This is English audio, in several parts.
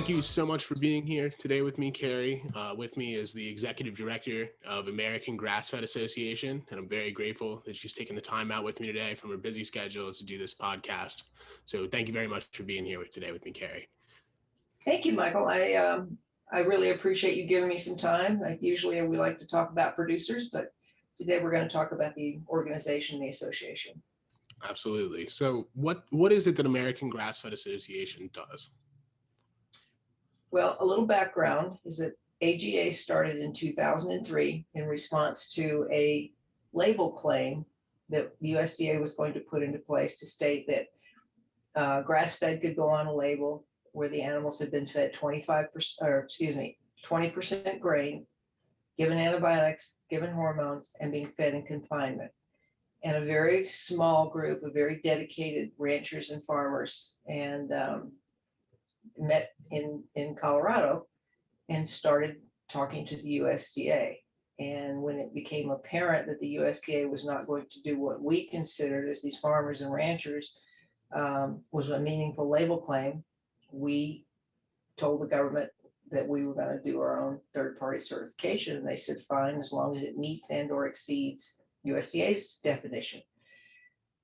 Thank you so much for being here today with me, Carrie. With me is the Executive Director of American Grass-Fed Association, and I'm very grateful that she's taken the time out with me today from her busy schedule to do this podcast. So thank you very much for being here today with me, Carrie. Thank you, Michael. I really appreciate you giving me some time. Usually we like to talk about producers, but today we're going to talk about the organization, the association. Absolutely. So what is it that American Grass-Fed Association does? Well, a little background is that AGA started in 2003 in response to a label claim that the USDA was going to put into place to state that grass-fed could go on a label where the animals had been fed 20% grain, given antibiotics, given hormones, and being fed in confinement. And a very small group of very dedicated ranchers and farmers and met in Colorado and started talking to the USDA. And when it became apparent that the USDA was not going to do what we considered as these farmers and ranchers was a meaningful label claim, we told the government that we were going to do our own third-party certification. And they said, fine, as long as it meets and or exceeds USDA's definition.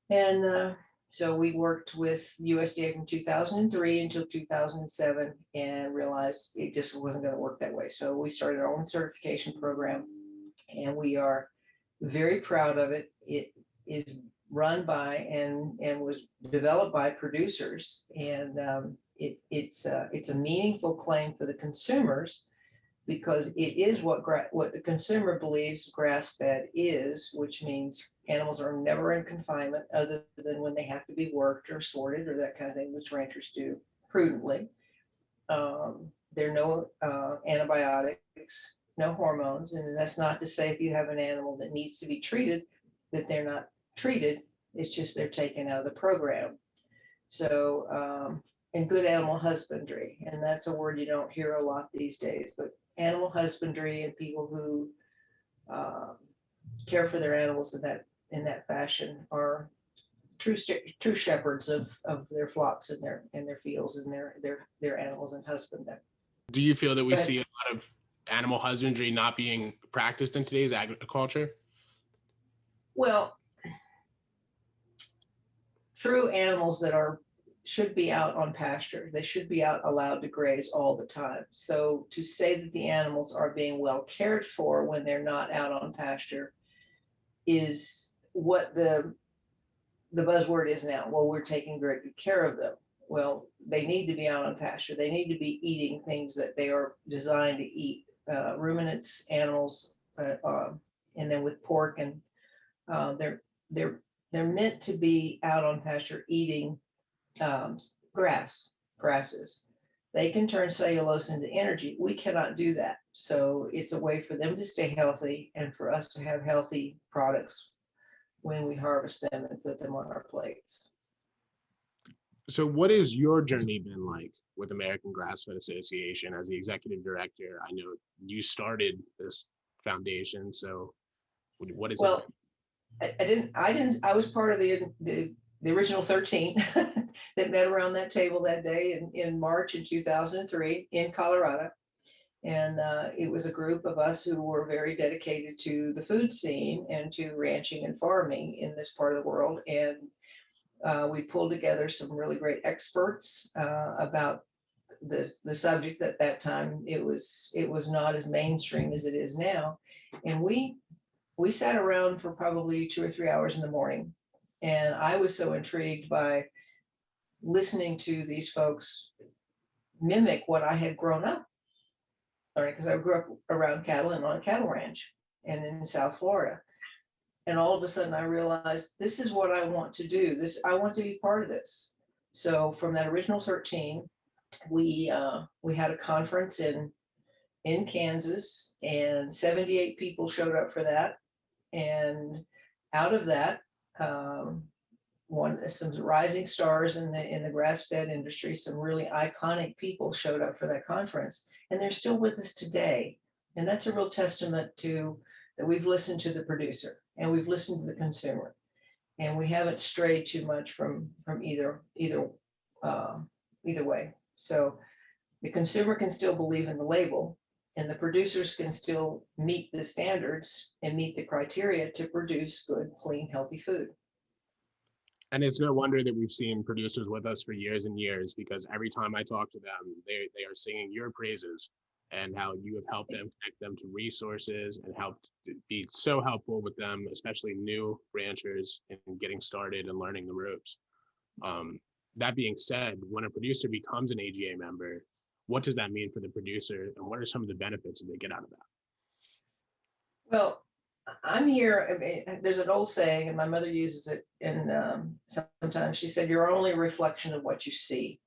And so we worked with USDA from 2003 until 2007 and realized it just wasn't going to work that way. So we started our own certification program, and we are very proud of it. It is run by and was developed by producers, and it's a meaningful claim for the consumers, because it is what the consumer believes grass-fed is, which means animals are never in confinement other than when they have to be worked or sorted or that kind of thing, which ranchers do prudently. There are no antibiotics, no hormones, and that's not to say if you have an animal that needs to be treated that they're not treated. It's just they're taken out of the program. So, and good animal husbandry, and that's a word you don't hear a lot these days, but animal husbandry and people who care for their animals in that fashion are true shepherds of their flocks and their fields and their animals and husband them. Do you feel that we see a lot of animal husbandry not being practiced in today's agriculture? Well, true animals that should be out on pasture. They should be out allowed to graze all the time. So to say that the animals are being well cared for when they're not out on pasture is what the buzzword is now. Well, we're taking very good care of them. Well, they need to be out on pasture. They need to be eating things that they are designed to eat, ruminants, animals, and then with pork, and they're meant to be out on pasture eating grasses. They can turn cellulose into energy. We cannot do that. So it's a way for them to stay healthy and for us to have healthy products when we harvest them and put them on our plates. So what has your journey been like with American Grass-Fed Association as the executive director? I know you started this foundation, so what is it? I was part of the original 13 that met around that table that day in March in 2003 in Colorado. And it was a group of us who were very dedicated to the food scene and to ranching and farming in this part of the world. And we pulled together some really great experts about the subject. At that time, it was not as mainstream as it is now. And we sat around for probably 2 or 3 hours in the morning. And I was so intrigued by listening to these folks mimic what I had grown up. All right, because I grew up around cattle and on a cattle ranch and in South Florida. And all of a sudden I realized this is what I want to do. I want to be part of this. So from that original 13, we had a conference in Kansas, and 78 people showed up for that. And out of that, some rising stars in the grass-fed industry, some really iconic people showed up for that conference, and they're still with us today. And that's a real testament to that we've listened to the producer and we've listened to the consumer, and we haven't strayed too much from either way. So The consumer can still believe in the label, and the producers can still meet the standards and meet the criteria to produce good, clean, healthy food. And it's no wonder that we've seen producers with us for years and years, because every time I talk to them, they are singing your praises and how you have helped them, connect them to resources and helped be so helpful with them, especially new ranchers in getting started and learning the ropes. That being said, when a producer becomes an AGA member, what does that mean for the producer, and what are some of the benefits that they get out of that? Well, I'm here. I mean, there's an old saying, and my mother uses it. And sometimes she said, "You're only a reflection of what you see."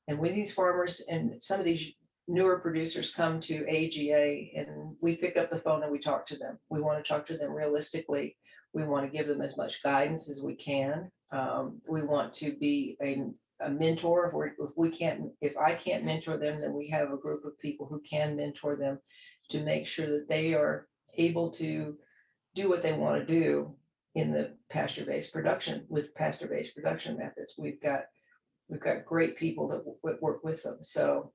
And when these farmers and some of these newer producers come to AGA, and we pick up the phone and we talk to them, we want to talk to them realistically. We want to give them as much guidance as we can. We want to be a mentor. If I can't mentor them, then we have a group of people who can mentor them to make sure that they are able to do what they want to do in the pasture-based production with pasture-based production methods. We've got great people that work with them. So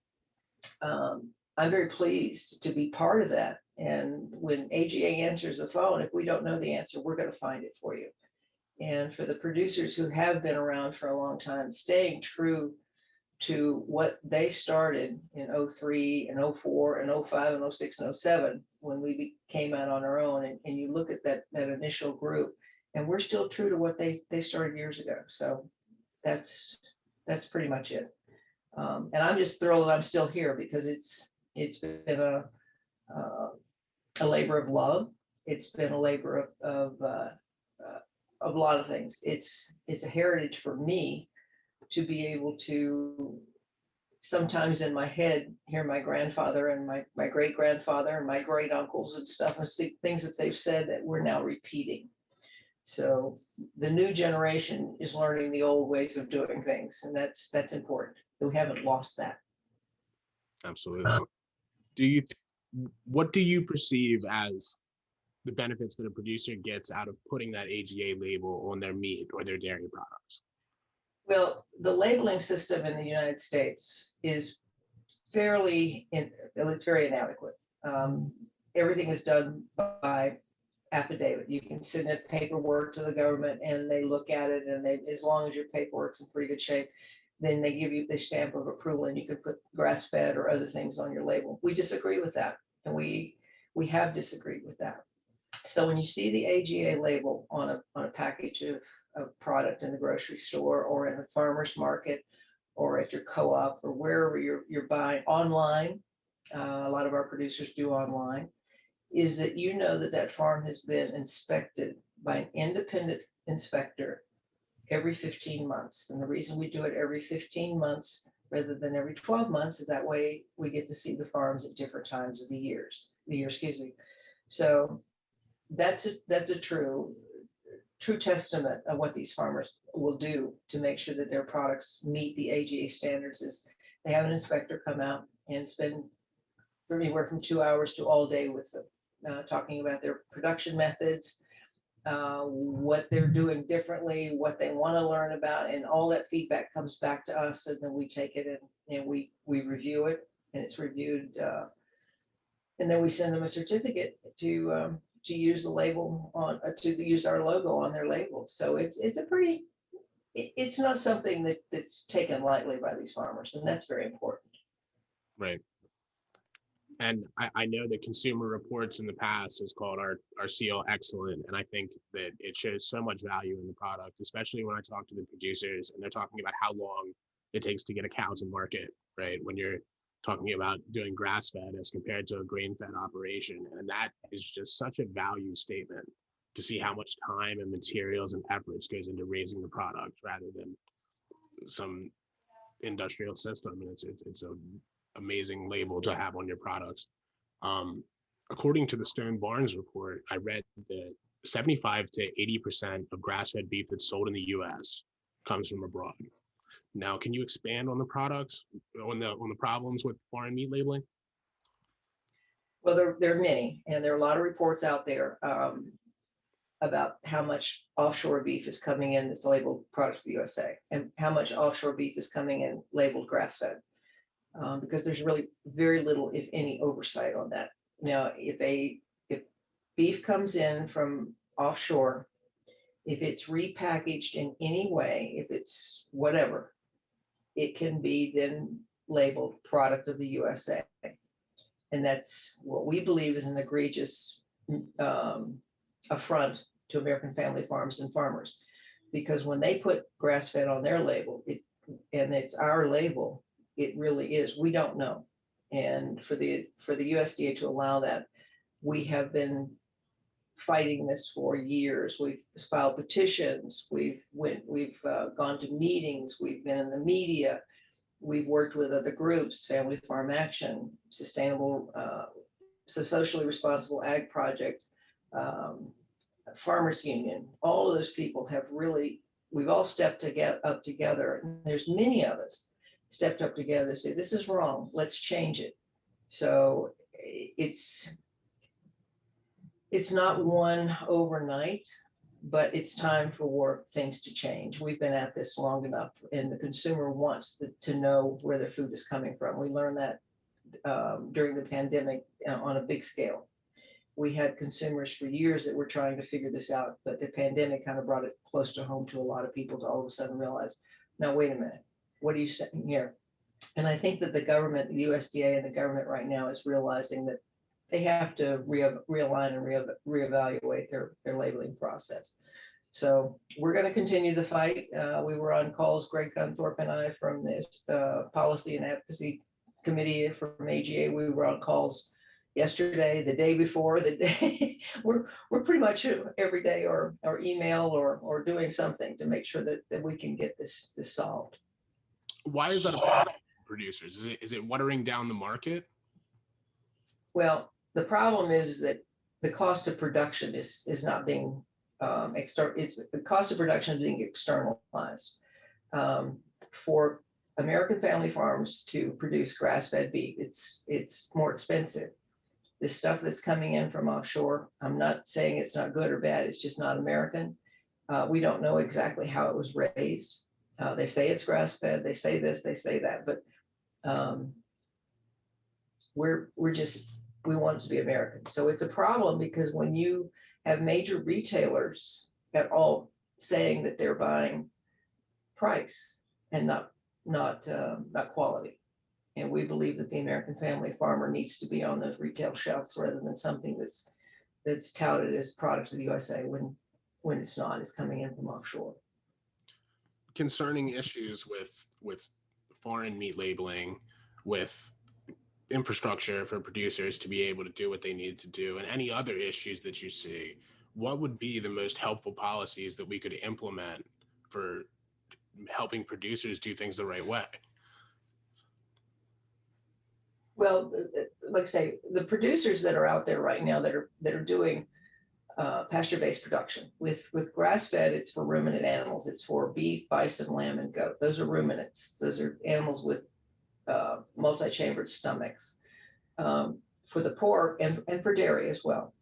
I'm very pleased to be part of that. And when AGA answers the phone, if we don't know the answer, we're going to find it for you. And for the producers who have been around for a long time, staying true to what they started in 03 and 04 and 05 and 06 and 07 when we came out on our own, and you look at that initial group, and we're still true to what they started years ago. So that's pretty much it. And I'm just thrilled that I'm still here, because it's been a labor of love. It's been a labor of a lot of things. It's a heritage for me to be able to sometimes in my head hear my grandfather and my great grandfather and my great uncles and stuff, and see things that they've said that we're now repeating. So the new generation is learning the old ways of doing things, and that's important. We haven't lost that. Absolutely. What do you perceive as the benefits that a producer gets out of putting that AGA label on their meat or their dairy products? Well, the labeling system in the United States is very inadequate. Everything is done by affidavit. You can send a paperwork to the government and they look at it, and as long as your paperwork's in pretty good shape, then they give you the stamp of approval, and you can put grass-fed or other things on your label. We disagree with that, and we have disagreed with that. So when you see the AGA label on a package of product in the grocery store or in a farmer's market or at your co-op or wherever you're buying online, a lot of our producers do online, is that you know that farm has been inspected by an independent inspector every 15 months. And the reason we do it every 15 months rather than every 12 months is that way we get to see the farms at different times of the year, excuse me. So that's a true testament of what these farmers will do to make sure that their products meet the AGA standards. Is they have an inspector come out and spend anywhere from 2 hours to all day with them, talking about their production methods, what they're doing differently, what they want to learn about, and all that feedback comes back to us, and then we take it and we review it, and it's reviewed, and then we send them a certificate to use the label on, to use our logo on their label. So it's not something that's taken lightly by these farmers, and that's very important. Right. And I know that Consumer Reports in the past has called our seal excellent. And I think that it shows so much value in the product, especially when I talk to the producers and they're talking about how long it takes to get a cow to market, right? When you're talking about doing grass fed as compared to a grain fed operation. And that is just such a value statement to see how much time and materials and efforts goes into raising the product rather than some industrial system. And it's a amazing label to have on your products. According to the Stone Barnes report, I read that 75 to 80% of grass-fed beef that's sold in the U.S. comes from abroad. Now, can you expand on the products, on the problems with foreign meat labeling? Well, there are many, and there are a lot of reports out there about how much offshore beef is coming in that's labeled product of the USA, and how much offshore beef is coming in labeled grass-fed. because there's really very little, if any, oversight on that. Now, if beef comes in from offshore, if it's repackaged in any way, if it's whatever, it can be then labeled product of the USA. And that's what we believe is an egregious affront to American family farms and farmers. Because when they put grass-fed on their label, and it's our label, it really is. We don't know. And for the USDA to allow that, we have been fighting this for years. We've filed petitions. We've gone to meetings. We've been in the media. We've worked with other groups, Family Farm Action, Sustainable, so Socially Responsible Ag Project, Farmers Union. All of those people have really, we've all stepped up together. And there's many of us stepped up together to say, this is wrong, let's change it. So it's not one overnight, but it's time for things to change. We've been at this long enough, and the consumer wants to know where their food is coming from. We learned that during the pandemic on a big scale. We had consumers for years that were trying to figure this out, but the pandemic kind of brought it close to home to a lot of people to all of a sudden realize, now, wait a minute, what are you saying here? And I think that the government, the USDA and the government right now is realizing that they have to realign and reevaluate their labeling process. So we're going to continue the fight. We were on calls, Greg Gunthorpe and I, from this policy and advocacy committee from AGA. We were on calls yesterday, the day before, the day. we're pretty much every day or email or doing something to make sure that we can get this solved. Why is that a problem for producers? Is it watering down the market? Well, the problem is that the cost of production is not being the cost of production is being externalized. For American family farms to produce grass-fed beef, it's more expensive. The stuff that's coming in from offshore, I'm not saying it's not good or bad, it's just not American. We don't know exactly how it was raised. They say it's grass-fed, they say this, they say that, but we want it to be American. So it's a problem because when you have major retailers at all saying that they're buying price and not quality. And we believe that the American family farmer needs to be on those retail shelves rather than something that's touted as product of the USA when it's not, it's coming in from offshore. Concerning issues with foreign meat labeling, with infrastructure for producers to be able to do what they need to do, and any other issues that you see, what would be the most helpful policies that we could implement for helping producers do things the right way? Well, like I say, the producers that are out there right now that are doing pasture-based production with grass-fed, it's for ruminant animals. It's for beef, bison, lamb, and goat. Those are ruminants. Those are animals with multi-chambered stomachs. For the pork and for dairy as well.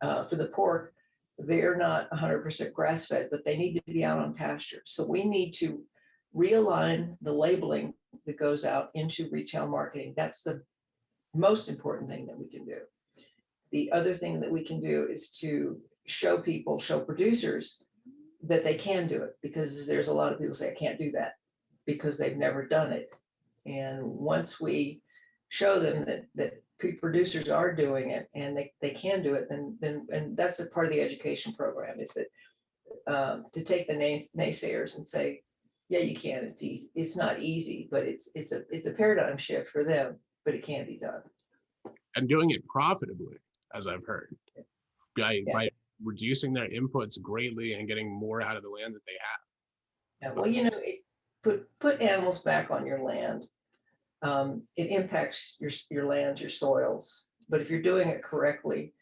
For the pork, they're not 100% grass-fed, but they need to be out on pasture. So we need to realign the labeling that goes out into retail marketing. That's the most important thing that we can do. The other thing that we can do is to show producers that they can do it, because there's a lot of people say, I can't do that because they've never done it. And once we show them that producers are doing it and they can do it, then and that's a part of the education program, is that to take the naysayers and say, yeah, you can, it's easy. It's not easy, but it's a paradigm shift for them, but it can be done. And doing it profitably, as I've heard, by reducing their inputs greatly and getting more out of the land that they have. Yeah, well, put animals back on your land. It impacts your lands, your soils. But if you're doing it correctly,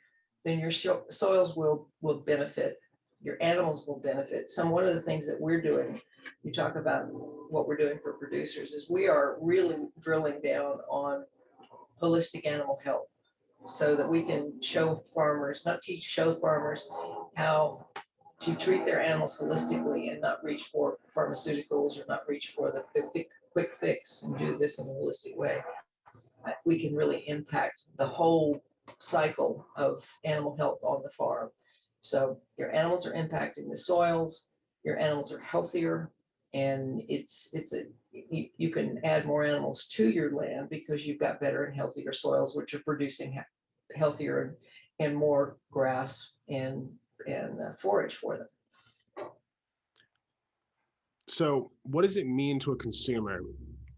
then your soils will benefit. Your animals will benefit. One of the things that we're doing, you talk about what we're doing for producers, is we are really drilling down on holistic animal health, so that we can show farmers how treat their animals holistically and not reach for pharmaceuticals or not reach for the quick fix and do this in a holistic way, we can really impact the whole cycle of animal health on the farm. So your animals are impacting the soils, your animals are healthier, and you can add more animals to your land because you've got better and healthier soils, which are producing healthier and more grass and forage for them. So what does it mean to a consumer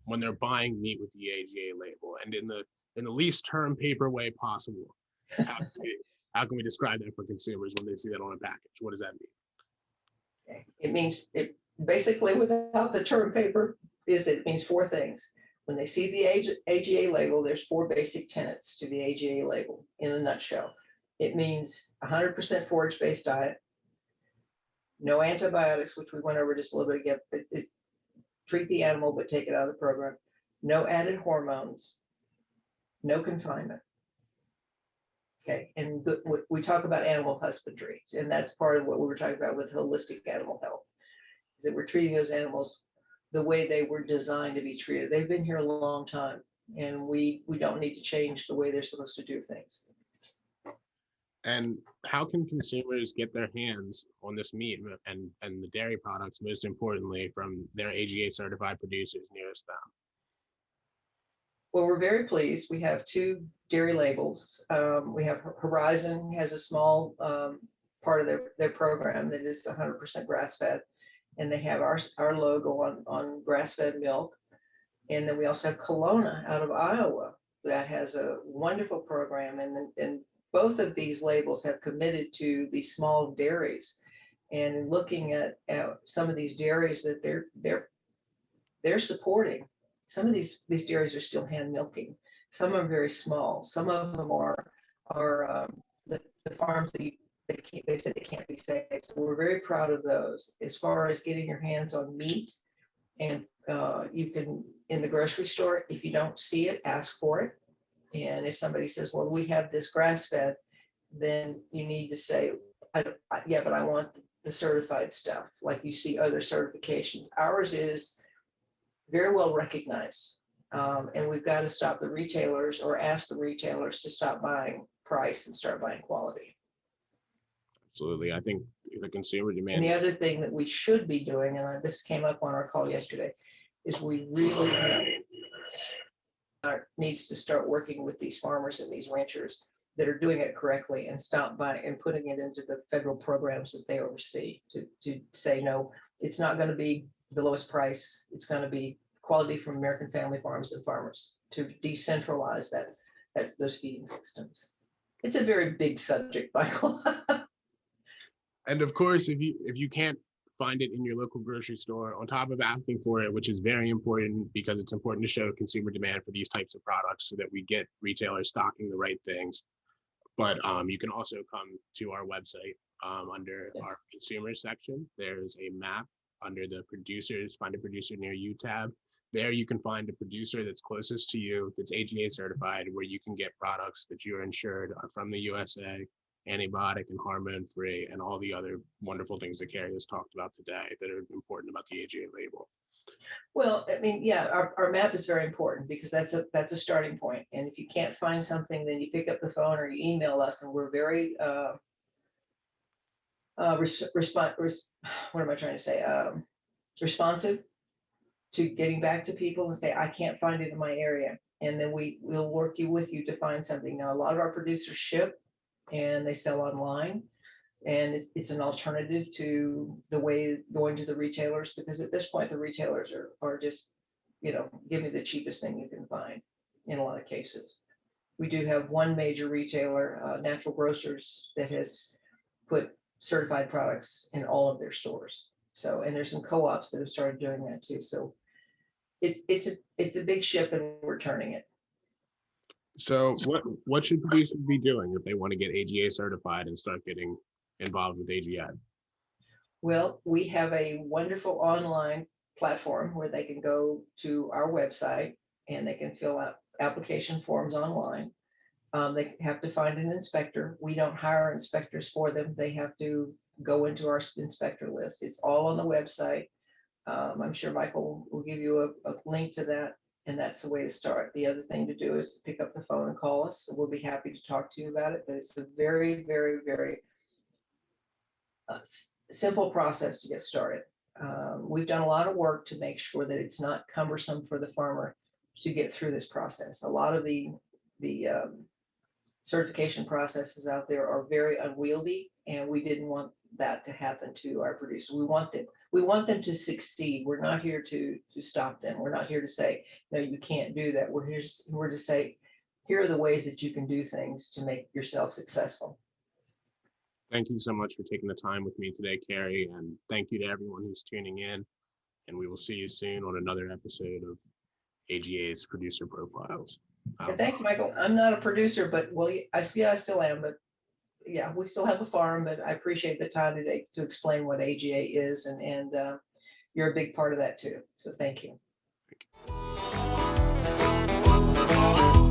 when they're buying meat with the AGA label, and in the least term paper way possible? How can we describe that for consumers when they see that on a package? What does that mean? It means, it basically, without the term paper, it means four things. When they see the AGA label, there's four basic tenets to the AGA label in a nutshell. It means 100% forage-based diet, no antibiotics, which we went over just a little bit ago, but treat the animal but take it out of the program, no added hormones, no confinement. Okay, and we talk about animal husbandry, and that's part of what we were talking about with holistic animal health, is that we're treating those animals the way they were designed to be treated. They've been here a long time, and we don't need to change the way they're supposed to do things. And how can consumers get their hands on this meat and the dairy products, most importantly, from their AGA certified producers nearest them? Well, we're very pleased. We have two dairy labels. We have Horizon has a small part of their program that is 100% grass-fed, and they have our logo on grass-fed milk. And then we also have Kelowna out of Iowa that has a wonderful program, and both of these labels have committed to these small dairies. And looking at some of these dairies that they're supporting, some of these dairies are still hand milking. Some are very small. Some of them are the farms that they said they can't be saved. So we're very proud of those. As far as getting your hands on meat, and you can, in the grocery store, if you don't see it, ask for it. And if somebody says, well, we have this grass-fed, then you need to say, yeah, but I want the certified stuff, like you see other certifications. Ours is very well recognized. And we've got to stop the retailers, or ask the retailers to stop buying price and start buying quality. Absolutely. I think the consumer demand. And the other thing that we should be doing, and this came up on our call yesterday, is we really needs to start working with these farmers and these ranchers that are doing it correctly, and stop buying and putting it into the federal programs that they oversee, to say, no, it's not going to be the lowest price. It's going to be quality from American family farms and farmers, to decentralize those feeding systems. It's a very big subject, Michael. And of course, if you can't find it in your local grocery store, on top of asking for it, which is very important, because it's important to show consumer demand for these types of products so that we get retailers stocking the right things. But you can also come to our website under our consumers section. There's a map under the producers, find a producer near you tab. There you can find a producer that's closest to you, that's AGA certified, where you can get products that you are insured are from the USA, antibiotic and hormone free, and all the other wonderful things that Carrie has talked about today that are important about the AGA label. Well, I mean, yeah, our map is very important, because that's a starting point. And if you can't find something, then you pick up the phone or you email us, and we're very responsive to getting back to people and say, I can't find it in my area. And then we'll work with you to find something. Now, a lot of our producers ship and they sell online, and it's an alternative to the way going to the retailers, because at this point the retailers are just, give me the cheapest thing you can find in a lot of cases. We do have one major retailer, Natural Grocers, that has put certified products in all of their stores. So, and there's some co-ops that have started doing that too. So it's a big ship, and we're turning it. So what should producers be doing if they want to get AGA certified and start getting involved with AGA? Well, we have a wonderful online platform where they can go to our website and they can fill out application forms online. They have to find an inspector. We don't hire inspectors for them. They have to go into our inspector list. It's all on the website. I'm sure Michael will give you a link to that, and that's the way to start. The other thing to do is to pick up the phone and call us. We'll be happy to talk to you about it, but it's a very, very, very simple process to get started. We've done a lot of work to make sure that it's not cumbersome for the farmer to get through this process. A lot of the certification processes out there are very unwieldy, and we didn't want that to happen to our producers. We want them to succeed. We're not here to stop them. We're not here to say, no, you can't do that. We're to say, here are the ways that you can do things to make yourself successful. Thank you so much for taking the time with me today, Carrie, and thank you to everyone who's tuning in. And we will see you soon on another episode of AGA's Producer Profiles. Thanks, Michael. I'm not a producer, but well, I still am, but yeah, we still have a farm, but I appreciate the time today to explain what AGA is, and you're a big part of that too. So thank you. Thank you.